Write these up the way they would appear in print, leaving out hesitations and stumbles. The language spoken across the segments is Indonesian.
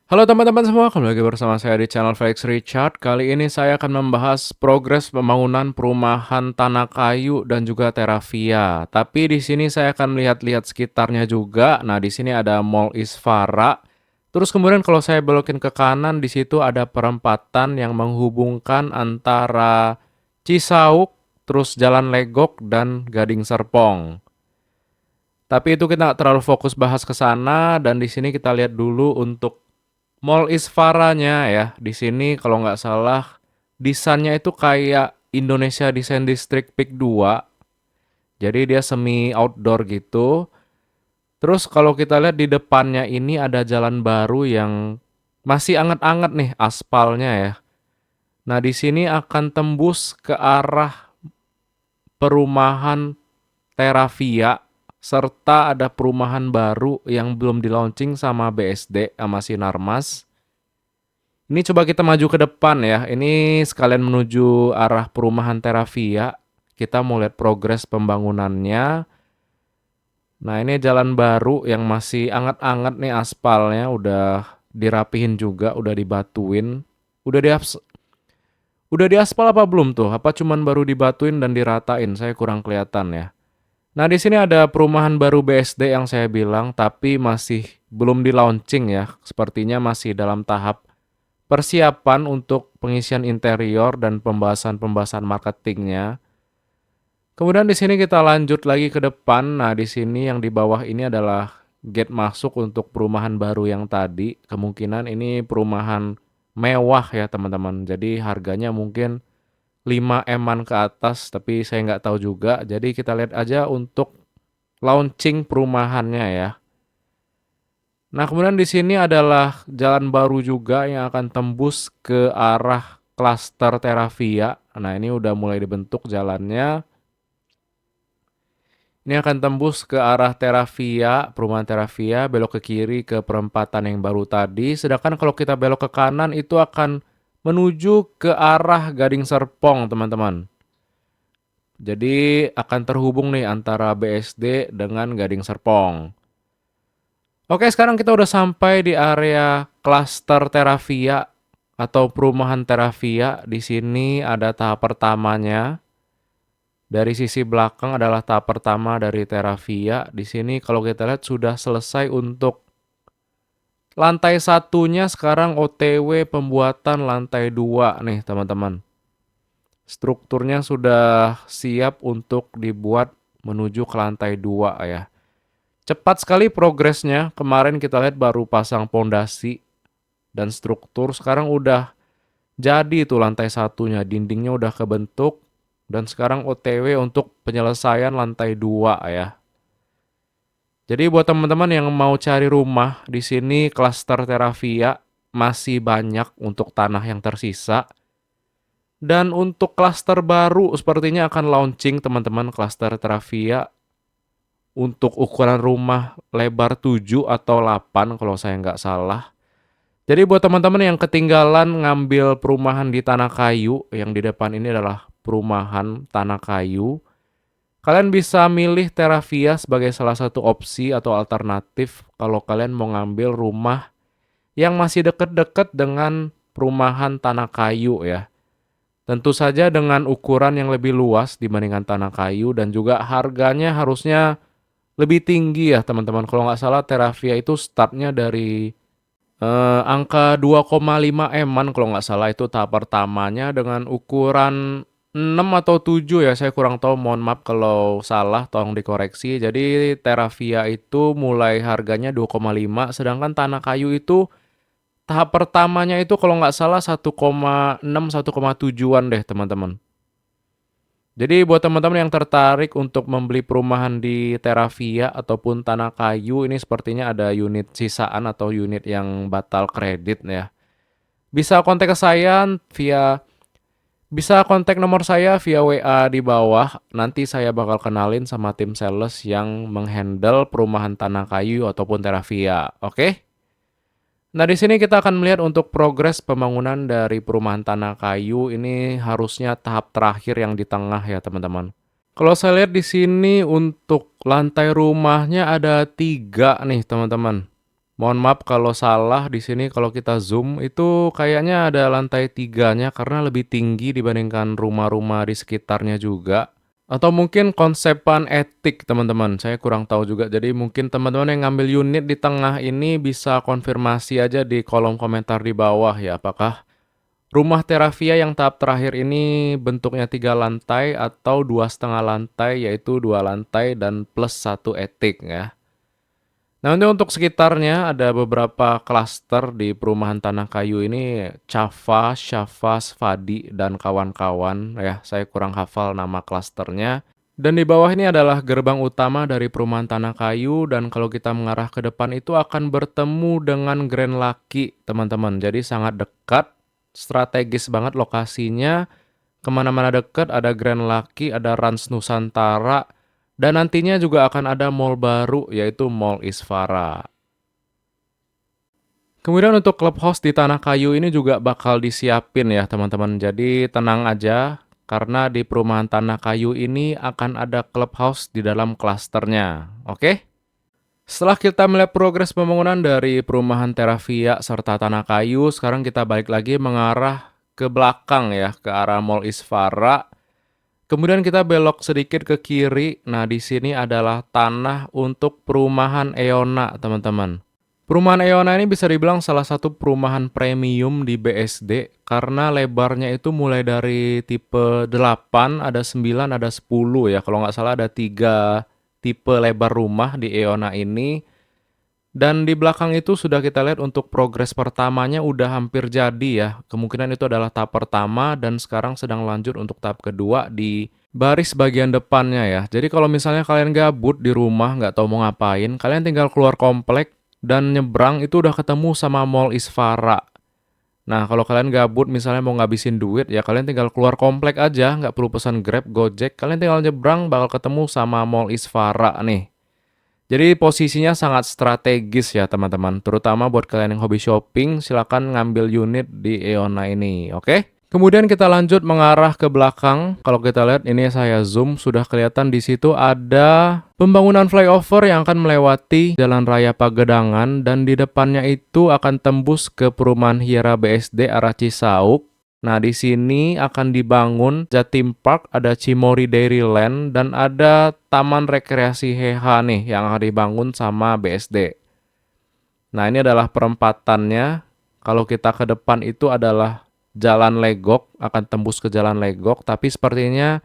Halo teman-teman semua, kembali lagi bersama saya di channel Felix Richard. Kali ini saya akan membahas progres pembangunan perumahan Tanah Kayu dan juga Terravia. Tapi di sini saya akan lihat-lihat sekitarnya juga. Nah, di sini ada Mall Isfara. Terus kemudian kalau saya belokin ke kanan, di situ ada perempatan yang menghubungkan antara Cisauk, terus Jalan Legok dan Gading Serpong. Tapi itu kita nggak terlalu fokus bahas ke sana, dan di sini kita lihat dulu untuk Mall Isfaranya ya. Di sini kalau nggak salah desainnya itu kayak Indonesia Design District Peak 2. Jadi dia semi outdoor gitu. Terus kalau kita lihat di depannya ini ada jalan baru yang masih anget-anget nih aspalnya ya. Nah, di sini akan tembus ke arah perumahan Terravia serta ada perumahan baru yang belum di launching sama BSD sama Sinarmas. Ini coba kita maju ke depan ya. Ini sekalian menuju arah perumahan Terravia. Kita mau lihat progres pembangunannya. Nah, ini jalan baru yang masih anget-anget nih aspalnya. Udah dirapihin juga, udah dibatuin. Udah di udah diaspal apa belum tuh? Apa cuman baru dibatuin dan diratain? Saya kurang kelihatan ya. Nah, di sini ada perumahan baru BSD yang saya bilang, tapi masih belum di launching ya. Sepertinya masih dalam tahap persiapan untuk pengisian interior dan pembahasan-pembahasan marketingnya. Kemudian di sini kita lanjut lagi ke depan. Nah, di sini yang di bawah ini adalah gate masuk untuk perumahan baru yang tadi. Kemungkinan ini perumahan mewah ya teman-teman. Jadi harganya mungkin 5 M-an ke atas, tapi saya nggak tahu juga. Jadi kita lihat aja untuk launching perumahannya ya. Nah, kemudian di sini adalah jalan baru juga yang akan tembus ke arah klaster Terravia. Nah, ini udah mulai dibentuk jalannya. Ini akan tembus ke arah Terravia, perumahan Terravia, belok ke kiri ke perempatan yang baru tadi. Sedangkan kalau kita belok ke kanan itu akan menuju ke arah Gading Serpong, teman-teman. Jadi akan terhubung nih antara BSD dengan Gading Serpong. Oke, sekarang kita udah sampai di area klaster Terravia atau perumahan Terravia. Di sini ada tahap pertamanya. Dari sisi belakang adalah tahap pertama dari Terravia. Di sini kalau kita lihat sudah selesai untuk lantai satunya, sekarang OTW pembuatan lantai 2 nih teman-teman. Strukturnya sudah siap untuk dibuat menuju ke lantai 2 ya. Cepat sekali progresnya. Kemarin kita lihat baru pasang pondasi dan struktur. Sekarang udah jadi itu lantai satunya. Dindingnya udah kebentuk. Dan sekarang OTW untuk penyelesaian lantai 2 ya. Jadi buat teman-teman yang mau cari rumah, di sini klaster Terravia masih banyak untuk tanah yang tersisa. Dan untuk klaster baru sepertinya akan launching teman-teman klaster Terravia untuk ukuran rumah lebar 7 atau 8 kalau saya nggak salah. Jadi buat teman-teman yang ketinggalan ngambil perumahan di Tanah Kayu, yang di depan ini adalah perumahan Tanah Kayu. Kalian bisa milih Terravia sebagai salah satu opsi atau alternatif kalau kalian mau ngambil rumah yang masih deket-deket dengan perumahan Tanah Kayu ya. Tentu saja dengan ukuran yang lebih luas dibandingkan Tanah Kayu dan juga harganya harusnya lebih tinggi ya teman-teman. Kalau nggak salah Terravia itu startnya dari angka 2,5 M-an kalau nggak salah itu tahap pertamanya dengan ukuran 6 atau 7 ya, saya kurang tahu, mohon maaf kalau salah, tolong dikoreksi. Jadi Terravia itu mulai harganya 2,5, sedangkan Tanah Kayu itu tahap pertamanya itu kalau nggak salah 1,6, 1,7-an deh teman-teman. Jadi buat teman-teman yang tertarik untuk membeli perumahan di Terravia ataupun Tanah Kayu, ini sepertinya ada unit sisaan atau unit yang batal kredit ya. Bisa kontak ke saya via Bisa kontak nomor saya via WA di bawah. Nanti saya bakal kenalin sama tim sales yang menghandle perumahan Tanah Kayu ataupun Terravia. Oke? Nah, di sini kita akan melihat untuk progres pembangunan dari perumahan Tanah Kayu. Ini harusnya tahap terakhir yang di tengah ya, teman-teman. Kalau saya lihat di sini untuk lantai rumahnya ada 3 nih, teman-teman. Mohon maaf kalau salah di sini kalau kita zoom itu kayaknya ada lantai tiganya karena lebih tinggi dibandingkan rumah-rumah di sekitarnya juga. Atau mungkin konsepan etik teman-teman, saya kurang tahu juga. Jadi mungkin teman-teman yang ngambil unit di tengah ini bisa konfirmasi aja di kolom komentar di bawah ya. Apakah rumah Terravia yang tahap terakhir ini bentuknya 3 lantai atau 2,5 lantai, yaitu 2 lantai dan plus 1 etik ya. Nah, untuk sekitarnya ada beberapa klaster di perumahan Tanah Kayu ini, Cava, Shava, Svadi, dan kawan-kawan ya. Saya kurang hafal nama klasternya. Dan di bawah ini adalah gerbang utama dari perumahan Tanah Kayu, dan kalau kita mengarah ke depan itu akan bertemu dengan Grand Laki, teman-teman. Jadi sangat dekat, strategis banget lokasinya. Kemana-mana dekat, ada Grand Laki, ada Rans Nusantara, dan nantinya juga akan ada mall baru, yaitu Mall Isfara. Kemudian untuk clubhouse di Tanah Kayu ini juga bakal disiapin ya teman-teman. Jadi tenang aja, karena di perumahan Tanah Kayu ini akan ada clubhouse di dalam klasternya. Oke? Setelah kita melihat progres pembangunan dari perumahan Terravia serta Tanah Kayu, sekarang kita balik lagi mengarah ke belakang ya, ke arah Mall Isfara. Kemudian kita belok sedikit ke kiri. Nah, di sini adalah tanah untuk perumahan Eona, teman-teman. Perumahan Eona ini bisa dibilang salah satu perumahan premium di BSD karena lebarnya itu mulai dari tipe 8, ada 9, ada 10 ya. Kalau nggak salah ada 3 tipe lebar rumah di Eona ini. Dan di belakang itu sudah kita lihat untuk progres pertamanya udah hampir jadi ya. Kemungkinan itu adalah tahap pertama dan sekarang sedang lanjut untuk tahap kedua di baris bagian depannya ya. Jadi kalau misalnya kalian gabut di rumah nggak tahu mau ngapain, kalian tinggal keluar komplek dan nyebrang itu udah ketemu sama Mall Isfara. Nah kalau kalian gabut misalnya mau ngabisin duit ya kalian tinggal keluar komplek aja, nggak perlu pesan Grab, Gojek. Kalian tinggal nyebrang bakal ketemu sama Mall Isfara nih. Jadi posisinya sangat strategis ya teman-teman, terutama buat kalian yang hobi shopping, silakan ngambil unit di Eona ini, oke? Kemudian kita lanjut mengarah ke belakang. Kalau kita lihat ini saya zoom, sudah kelihatan di situ ada pembangunan flyover yang akan melewati Jalan Raya Pagedangan dan di depannya itu akan tembus ke perumahan Hiera BSD arah Cisauk. Nah, di sini akan dibangun Jatim Park, ada Cimory Dairyland, dan ada Taman Rekreasi Heha nih yang akan dibangun sama BSD. Nah, ini adalah perempatannya. Kalau kita ke depan itu adalah Jalan Legok, akan tembus ke Jalan Legok, tapi sepertinya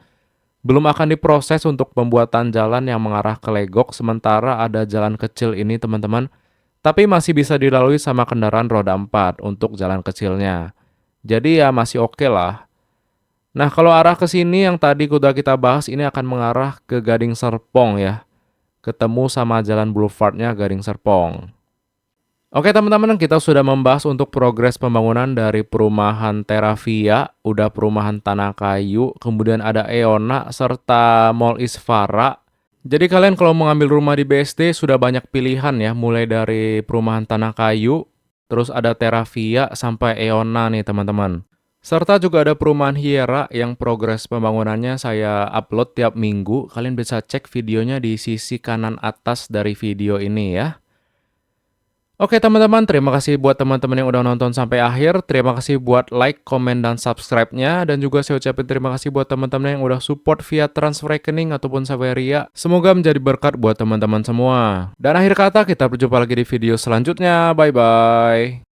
belum akan diproses untuk pembuatan jalan yang mengarah ke Legok, sementara ada jalan kecil ini teman-teman, tapi masih bisa dilalui sama kendaraan roda 4 untuk jalan kecilnya. Jadi ya masih oke lah. Nah kalau arah ke sini yang tadi udah kita bahas ini akan mengarah ke Gading Serpong ya. Ketemu sama jalan boulevardnya Gading Serpong. Oke teman-teman, kita sudah membahas untuk progres pembangunan dari perumahan Terravia, udah perumahan Tanah Kayu, kemudian ada Eona serta Mall Isfara. Jadi kalian kalau mau ngambil rumah di BSD sudah banyak pilihan ya, mulai dari perumahan Tanah Kayu, terus ada Terravia sampai Eona nih teman-teman. Serta juga ada perumahan Hiera yang progres pembangunannya saya upload tiap minggu. Kalian bisa cek videonya di sisi kanan atas dari video ini ya. Oke teman-teman, terima kasih buat teman-teman yang udah nonton sampai akhir. Terima kasih buat like, komen, dan subscribe-nya. Dan juga saya ucapin terima kasih buat teman-teman yang udah support via transfer rekening ataupun Saweria. Semoga menjadi berkat buat teman-teman semua. Dan akhir kata, kita berjumpa lagi di video selanjutnya. Bye-bye.